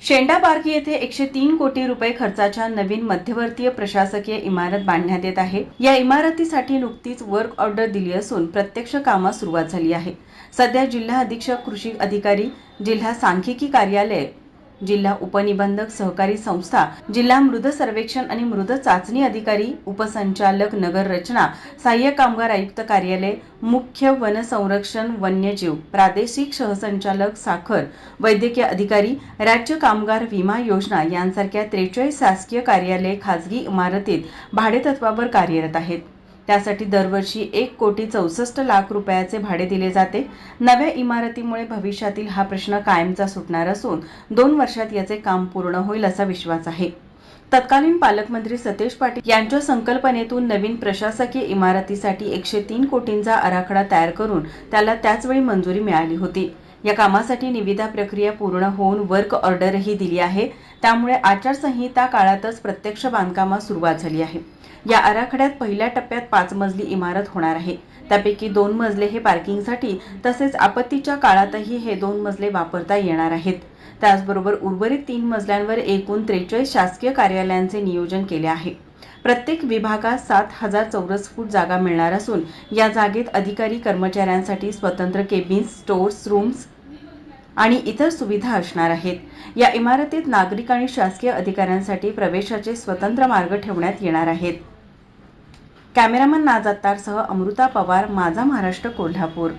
शेंडा park येथे 103 कोटी रुपये खर्चाच्या नवीन मध्यवर्तीय प्रशासकीय इमारत बांधण्यात येत आहे। या इमारतीसाठी नुकतीच वर्क ऑर्डर दिली असून प्रत्यक्ष कामास सुरुवात झाली आहे। सध्या जिल्हा अधीक्षक कृषी अधिकारी, जिल्हा सांख्यिकी कार्यालय, जिल्हा उपनिबंधक सहकारी संस्था, जिल्हा मृद सर्वेक्षण आणि मृद चाचणी अधिकारी, उपसंचालक नगर रचना, सहाय्यक कामगार आयुक्त कार्यालय, मुख्य वन संरक्षण वन्यजीव, प्रादेशिक सहसंचालक साखर, वैद्यकीय अधिकारी, राज्य कामगार विमा योजना यांसारख्या 43 शासकीय कार्यालये खासगी इमारतीत भाडेतत्वावर कार्यरत आहेत। त्यासाठी दरवर्षी 1,64,00,000 रुपयाचे भाडे दिले जाते। नव्या इमारतीमुळे भविष्यातील हा प्रश्न कायमचा सुटणार असून 2 वर्षात याचे काम पूर्ण होईल असा विश्वास आहे। तत्कालीन पालकमंत्री सतेज पाटील यांच्या संकल्पनेतून नवीन प्रशासकीय इमारतीसाठी 103 कोटींचा आराखडा तयार करून त्याला त्याचवेळी मंजुरी मिळाली होती। या कामासाठी निविदा प्रक्रिया पूर्ण होऊन वर्क ऑर्डरही दिली आहे। त्यामुळे आचारसंहिता काळातच प्रत्यक्ष बांधकामास सुरुवात झाली आहे। या आराखड्यात पहिल्या टप्प्यात 5 मजली इमारत होणार आहे। त्यापैकी 2 मजले हे पार्किंगसाठी तसेच आपत्तीच्या काळातही हे 2 मजले वापरता येणार आहेत। त्याचबरोबर उर्वरित 3 मजल्यांवर एकूण 43 शासकीय कार्यालयांचे नियोजन केले आहे। प्रत्येक विभागात 7,000 चौरस फूट जागा मिळणार असून या जागेत अधिकारी कर्मचाऱ्यांसाठी स्वतंत्र केबिन्स, स्टोर्स रूम्स आणि इतर सुविधा असणार आहेत। या इमारतीत नागरिक आणि शासकीय अधिकाऱ्यांसाठी प्रवेशाचे स्वतंत्र मार्ग ठेवण्यात येणार आहेत। कॅमेरामन नाज अत्तारसह अमृता पवार, माझा महाराष्ट्र, कोल्हापूर।